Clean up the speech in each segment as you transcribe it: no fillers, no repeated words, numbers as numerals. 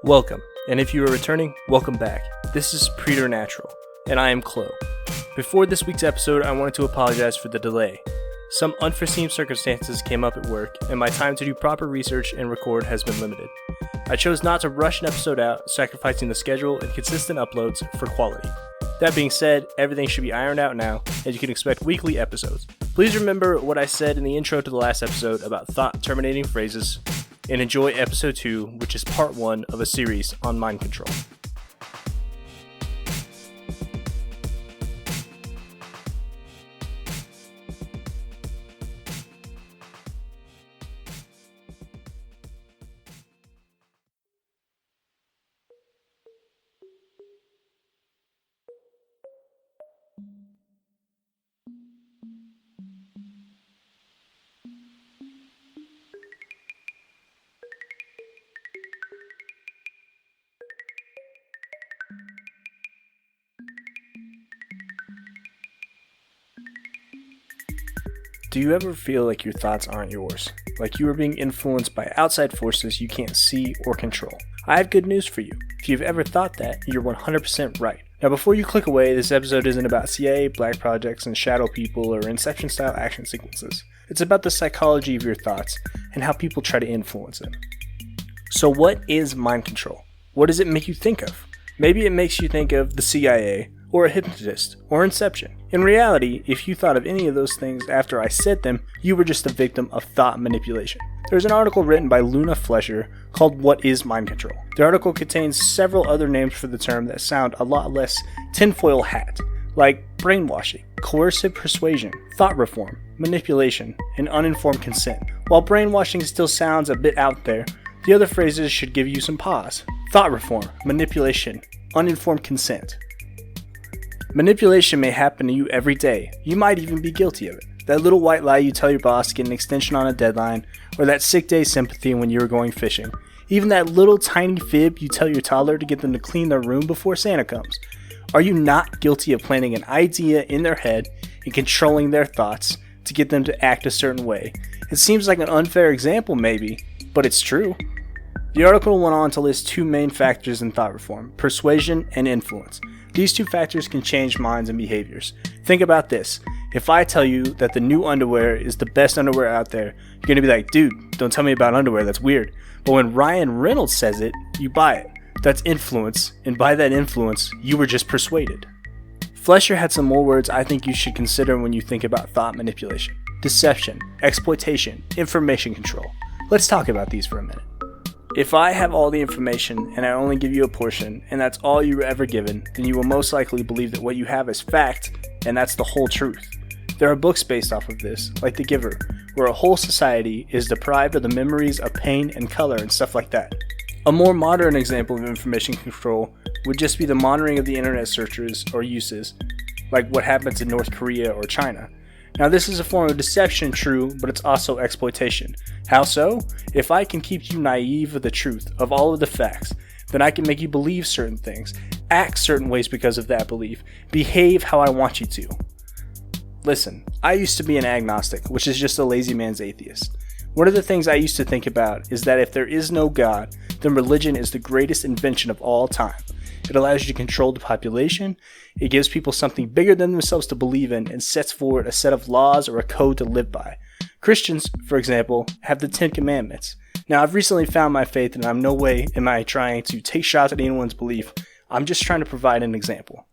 Welcome, and if you are returning, welcome back. This is Preternatural, and I am Chloe. Before this week's episode, I wanted to apologize for the delay. Some unforeseen circumstances came up at work, and my time to do proper research and record has been limited. I chose not to rush an episode out, sacrificing the schedule and consistent uploads for quality. That being said, everything should be ironed out now, and you can expect weekly episodes. Please remember what I said in the intro to the last episode about thought-terminating phrases, and enjoy episode 2, which is part 1 of a series on mind control. Do you ever feel like your thoughts aren't yours? Like you are being influenced by outside forces you can't see or control? I have good news for you. If you've ever thought that, you're 100% right. Now before you click away, this episode isn't about CIA, black projects, and shadow people or Inception-style action sequences. It's about the psychology of your thoughts and how people try to influence them. So what is mind control? What does it make you think of? Maybe it makes you think of the CIA, or a hypnotist, or Inception. In reality, if you thought of any of those things after I said them, you were just a victim of thought manipulation. There's an article written by Luna Flesher called What is Mind Control? The article contains several other names for the term that sound a lot less tinfoil hat, like brainwashing, coercive persuasion, thought reform, manipulation, and uninformed consent. While brainwashing still sounds a bit out there, the other phrases should give you some pause. Thought reform, manipulation, uninformed consent. Manipulation may happen to you every day. You might even be guilty of it. That little white lie you tell your boss to get an extension on a deadline, or that sick day sympathy when you were going fishing. Even that little tiny fib you tell your toddler to get them to clean their room before Santa comes. Are you not guilty of planting an idea in their head and controlling their thoughts to get them to act a certain way? It seems like an unfair example maybe, but it's true. The article went on to list two main factors in thought reform: persuasion and influence. These two factors can change minds and behaviors. Think about this. If I tell you that the new underwear is the best underwear out there, you're going to be like, dude, don't tell me about underwear, that's weird. But when Ryan Reynolds says it, you buy it. That's influence, and by that influence, you were just persuaded. Flesher had some more words I think you should consider when you think about thought manipulation: deception, exploitation, information control. Let's talk about these for a minute. If I have all the information and I only give you a portion, and that's all you were ever given, then you will most likely believe that what you have is fact, and that's the whole truth. There are books based off of this, like The Giver, where a whole society is deprived of the memories of pain and color and stuff like that. A more modern example of information control would just be the monitoring of the internet searches or uses, like what happens in North Korea or China. Now this is a form of deception, true, but it's also exploitation. How so? If I can keep you naive of the truth, of all of the facts, then I can make you believe certain things, act certain ways because of that belief, behave how I want you to. Listen, I used to be an agnostic, which is just a lazy man's atheist. One of the things I used to think about is that if there is no God, then religion is the greatest invention of all time. It allows you to control the population, it gives people something bigger than themselves to believe in, and sets forward a set of laws or a code to live by. Christians, for example, have the 10 Commandments. Now, I've recently found my faith, and in no way am I trying to take shots at anyone's belief. I'm just trying to provide an example.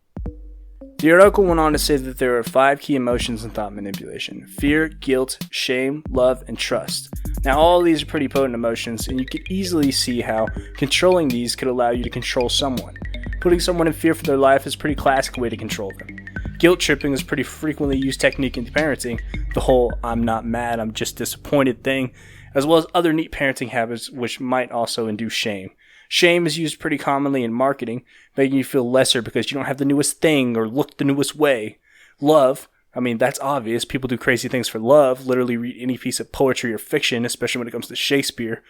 The article went on to say that there are 5 key emotions in thought manipulation: fear, guilt, shame, love, and trust. Now, all of these are pretty potent emotions, and you could easily see how controlling these could allow you to control someone. Putting someone in fear for their life is a pretty classic way to control them. Guilt tripping is a pretty frequently used technique in parenting, the whole "I'm not mad, I'm just disappointed" thing, as well as other neat parenting habits which might also induce shame. Shame is used pretty commonly in marketing, making you feel lesser because you don't have the newest thing or look the newest way. Love, that's obvious. People do crazy things for love, literally read any piece of poetry or fiction, especially when it comes to Shakespeare.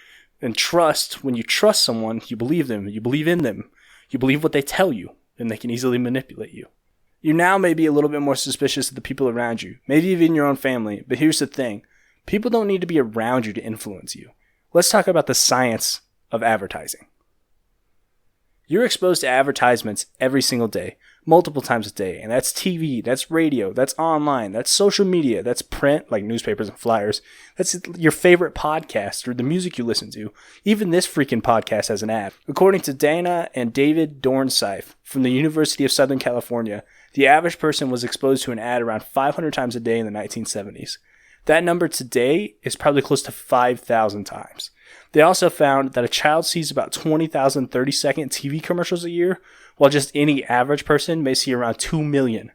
And trust, when you trust someone, you believe them, you believe in them, you believe what they tell you, and they can easily manipulate you. You now may be a little bit more suspicious of the people around you, maybe even your own family, but here's the thing. People don't need to be around you to influence you. Let's talk about the science of advertising. You're exposed to advertisements every single day, multiple times a day, and that's TV, that's radio, that's online, that's social media, that's print, like newspapers and flyers, that's your favorite podcast or the music you listen to. Even this freaking podcast has an ad. According to Dana and David Dornsife from the University of Southern California, the average person was exposed to an ad around 500 times a day in the 1970s. That number today is probably close to 5,000 times. They also found that a child sees about 20,000 30-second TV commercials a year, while just any average person may see around 2 million.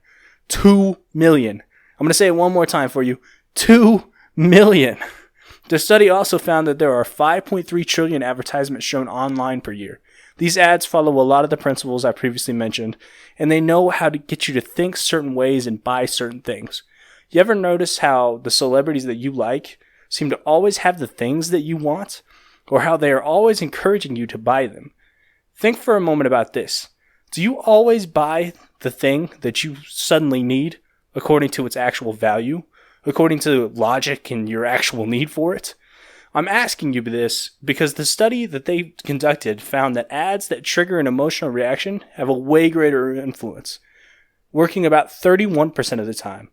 2 million. I'm going to say it one more time for you. 2 million. The study also found that there are 5.3 trillion advertisements shown online per year. These ads follow a lot of the principles I previously mentioned, and they know how to get you to think certain ways and buy certain things. You ever notice how the celebrities that you like seem to always have the things that you want, or how they are always encouraging you to buy them? Think for a moment about this. Do you always buy the thing that you suddenly need according to its actual value, according to logic and your actual need for it? I'm asking you this because the study that they conducted found that ads that trigger an emotional reaction have a way greater influence, working about 31% of the time.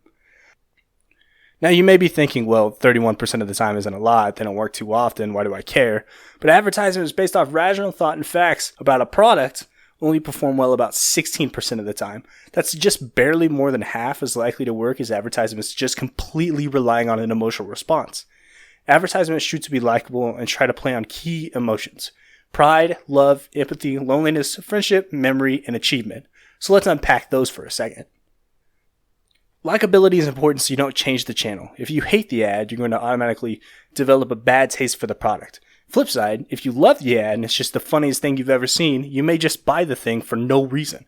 Now, you may be thinking, well, 31% of the time isn't a lot. They don't work too often. Why do I care? But advertisements based off rational thought and facts about a product only perform well about 16% of the time. That's just barely more than half as likely to work as advertisements just completely relying on an emotional response. Advertisements shoot to be likable and try to play on key emotions: pride, love, empathy, loneliness, friendship, memory, and achievement. So let's unpack those for a second. Likability is important so you don't change the channel. If you hate the ad, you're going to automatically develop a bad taste for the product. Flip side, if you love the ad and it's just the funniest thing you've ever seen, you may just buy the thing for no reason.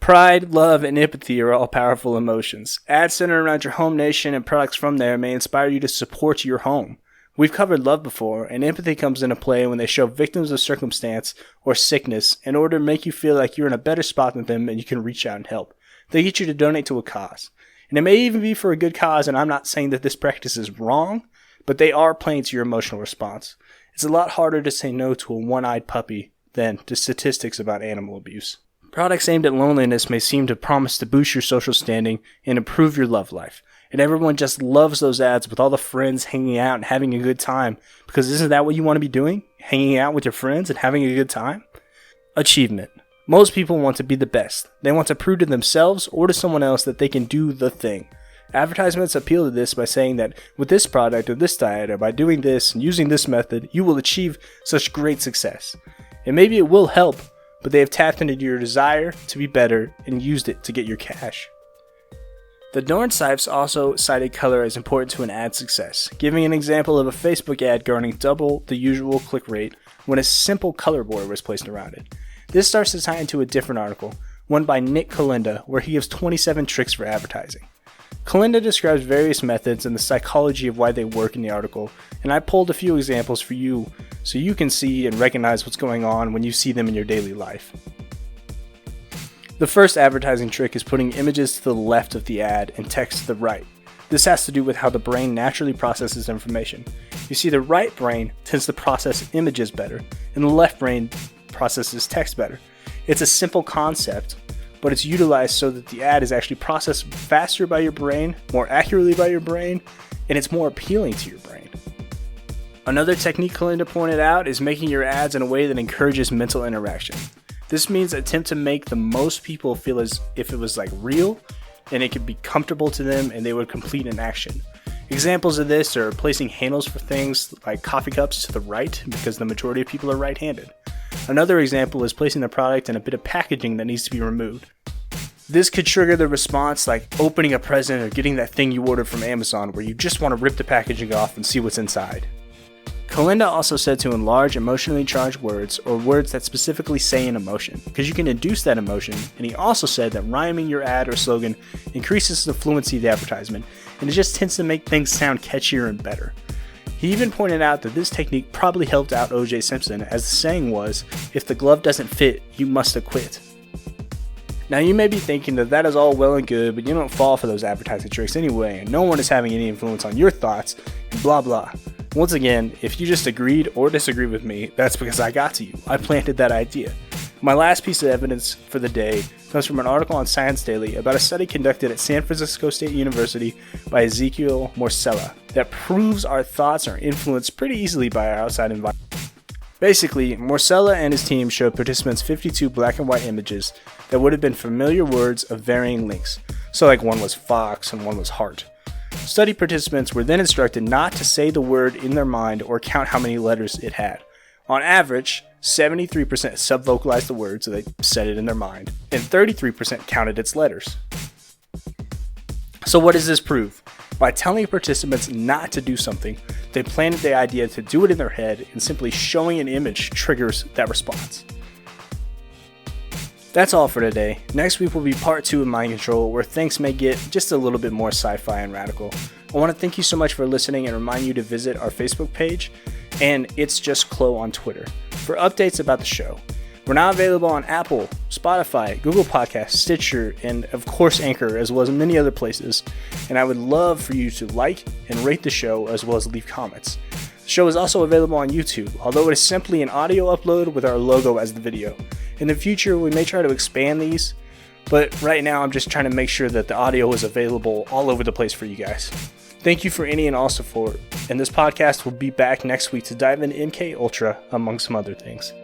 Pride, love, and empathy are all powerful emotions. Ads centered around your home nation and products from there may inspire you to support your home. We've covered love before, and empathy comes into play when they show victims of circumstance or sickness in order to make you feel like you're in a better spot than them and you can reach out and help. They get you to donate to a cause. And it may even be for a good cause, and I'm not saying that this practice is wrong, but they are playing to your emotional response. It's a lot harder to say no to a one-eyed puppy than to statistics about animal abuse. Products aimed at loneliness may seem to promise to boost your social standing and improve your love life. And everyone just loves those ads with all the friends hanging out and having a good time. Because isn't that what you want to be doing? Hanging out with your friends and having a good time? Achievement. Most people want to be the best. They want to prove to themselves or to someone else that they can do the thing. Advertisements appeal to this by saying that with this product or this diet or by doing this and using this method, you will achieve such great success. And maybe it will help, but they have tapped into your desire to be better and used it to get your cash. The Dornsifes also cited color as important to an ad's success, giving an example of a Facebook ad garnering double the usual click rate when a simple color border was placed around it. This starts to tie into a different article, one by Nick Kalinda, where he gives 27 tricks for advertising. Kalinda describes various methods and the psychology of why they work in the article, and I pulled a few examples for you so you can see and recognize what's going on when you see them in your daily life. The first advertising trick is putting images to the left of the ad and text to the right. This has to do with how the brain naturally processes information. You see, the right brain tends to process images better, and the left brain processes text better. It's a simple concept, but it's utilized so that the ad is actually processed faster by your brain, more accurately by your brain, and it's more appealing to your brain. Another technique Kalinda pointed out is making your ads in a way that encourages mental interaction. This means attempt to make the most people feel as if it was like real, and it could be comfortable to them and they would complete an action. Examples of this are placing handles for things like coffee cups to the right because the majority of people are right-handed. Another example is placing the product in a bit of packaging that needs to be removed. This could trigger the response like opening a present or getting that thing you ordered from Amazon where you just want to rip the packaging off and see what's inside. Kalinda also said to enlarge emotionally charged words or words that specifically say an emotion, because you can induce that emotion, and he also said that rhyming your ad or slogan increases the fluency of the advertisement, and it just tends to make things sound catchier and better. He even pointed out that this technique probably helped out O.J. Simpson, as the saying was, if the glove doesn't fit, you must acquit. Now you may be thinking that that is all well and good, but you don't fall for those advertising tricks anyway, and no one is having any influence on your thoughts, and blah blah. Once again, if you just agreed or disagreed with me, that's because I got to you. I planted that idea. My last piece of evidence for the day comes from an article on Science Daily about a study conducted at San Francisco State University by Ezequiel Morcella that proves our thoughts are influenced pretty easily by our outside environment. Basically, Morcella and his team showed participants 52 black and white images that would have been familiar words of varying lengths, so like one was fox and one was heart. Study participants were then instructed not to say the word in their mind or count how many letters it had. On average, 73% subvocalized the word, so they said it in their mind, and 33% counted its letters. So what does this prove? By telling participants not to do something, they planted the idea to do it in their head, and simply showing an image triggers that response. That's all for today. Next week will be part 2 of Mind Control, where things may get just a little bit more sci-fi and radical. I want to thank you so much for listening and remind you to visit our Facebook page and It's Just Chloe on Twitter for updates about the show. We're now available on Apple, Spotify, Google Podcasts, Stitcher, and of course Anchor, as well as many other places. And I would love for you to like and rate the show, as well as leave comments. The show is also available on YouTube, although it is simply an audio upload with our logo as the video. In the future, we may try to expand these, but right now I'm just trying to make sure that the audio is available all over the place for you guys. Thank you for any and all support, and this podcast will be back next week to dive into MK Ultra, among some other things.